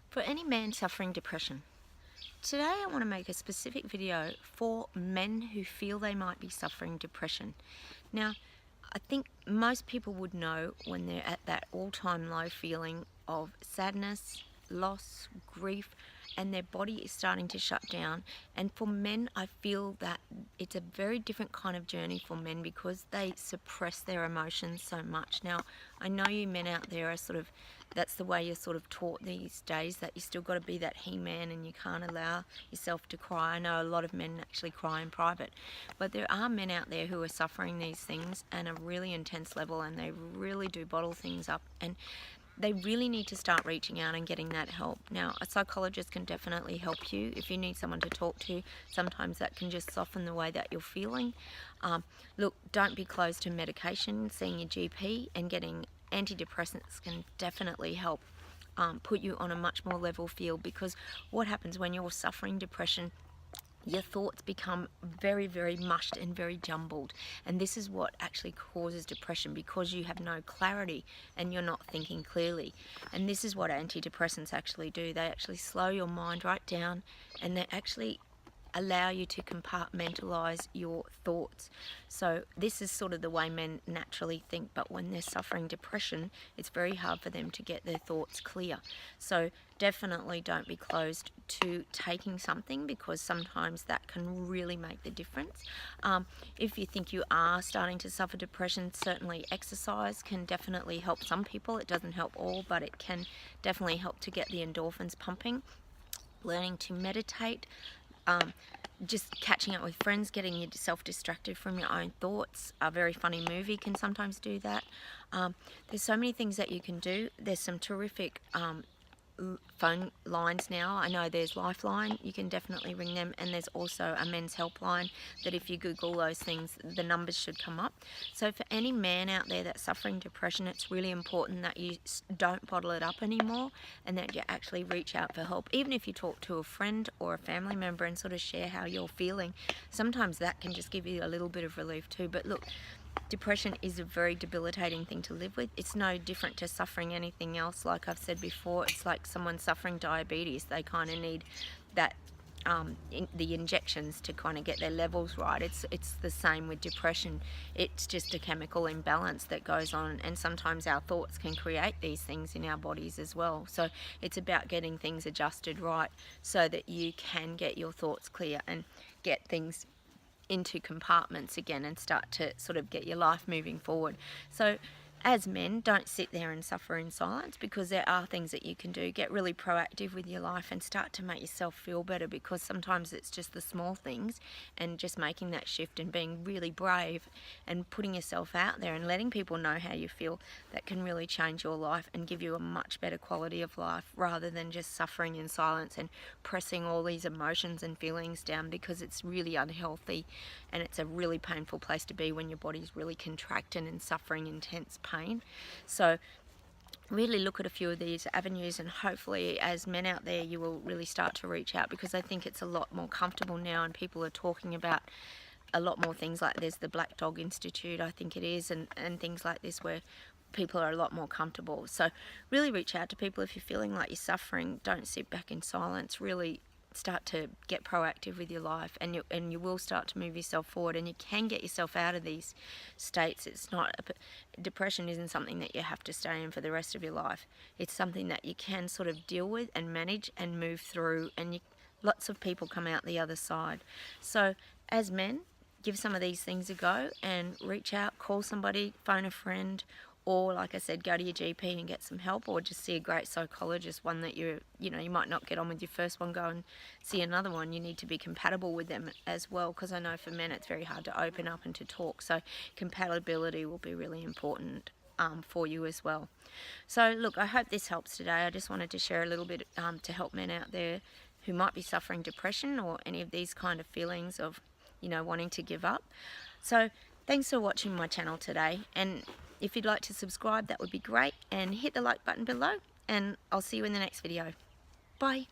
For any man suffering depression, today I want to make a specific video for men who feel they might be suffering depression. Now, I think most people would know when they're at that all-time low feeling of sadness, loss, grief, and their body is starting to shut down. And for men, I feel that it's a very different kind of journey for men because they suppress their emotions so much. Now, I know you men out there are that's the way you're sort of taught these days, that you still got to be that he-man and you can't allow yourself to cry. I know a lot of men actually cry in private, but there are men out there who are suffering these things at a really intense level, and they really do bottle things up, and they really need to start reaching out and getting that help. Now, a psychologist can definitely help you if you need someone to talk to. Sometimes that can just soften the way that you're feeling. Look, don't be closed to medication. Seeing your GP and getting antidepressants can definitely help put you on a much more level field, because what happens when you're suffering depression, your thoughts become very, very mushed and very jumbled, and this is what actually causes depression, because you have no clarity and you're not thinking clearly. And this is what antidepressants actually do. They actually slow your mind right down, and they actually allow you to compartmentalize your thoughts. So this is sort of the way men naturally think, but when they're suffering depression, it's very hard for them to get their thoughts clear. So definitely don't be closed to taking something, because sometimes that can really make the difference. If you think you are starting to suffer depression, certainly exercise can definitely help some people. It doesn't help all, but it can definitely help to get the endorphins pumping. Learning to meditate, just catching up with friends, getting yourself distracted from your own thoughts. A very funny movie can sometimes do that. There's so many things that you can do. There's some terrific phone lines now. I know there's Lifeline, you can definitely ring them, and there's also a men's helpline that if you Google those things, the numbers should come up. So for any man out there that's suffering depression, it's really important that you don't bottle it up anymore, and that you actually reach out for help. Even if you talk to a friend or a family member and sort of share how you're feeling, sometimes that can just give you a little bit of relief too. But look, depression is a very debilitating thing to live with. It's no different to suffering anything else. Like I've said before, it's like someone suffering diabetes. They kind of need that the injections to kind of get their levels right. It's the same with depression. It's just a chemical imbalance that goes on, and sometimes our thoughts can create these things in our bodies as well. So it's about getting things adjusted right so that you can get your thoughts clear and get things into compartments again and start to sort of get your life moving forward. So as men, don't sit there and suffer in silence, because there are things that you can do. Get really proactive with your life and start to make yourself feel better, because sometimes it's just the small things, and just making that shift and being really brave and putting yourself out there and letting people know how you feel, that can really change your life and give you a much better quality of life, rather than just suffering in silence and pressing all these emotions and feelings down, because it's really unhealthy and it's a really painful place to be when your body's really contracted and suffering intense pain. So really look at a few of these avenues, and hopefully as men out there you will really start to reach out, because I think it's a lot more comfortable now, and people are talking about a lot more things. Like there's the Black Dog Institute, I think it is, and things like this, where people are a lot more comfortable. So really reach out to people if you're feeling like you're suffering. Don't sit back in silence. Really start to get proactive with your life, and you will start to move yourself forward, and you can get yourself out of these states. It's not depression isn't something that you have to stay in for the rest of your life. It's something that you can sort of deal with and manage and move through, and lots of people come out the other side. So as men, give some of these things a go and reach out, call somebody, phone a friend, or like I said, go to your GP and get some help, or just see a great psychologist, one that you might not get on with your first one. Go and see another one. You need to be compatible with them as well, because I know for men it's very hard to open up and to talk. So compatibility will be really important for you as well. So look, I hope this helps today. I just wanted to share a little bit to help men out there who might be suffering depression or any of these kind of feelings of wanting to give up. So thanks for watching my channel today, and if you'd like to subscribe, that would be great, and hit the like button below, and I'll see you in the next video. Bye.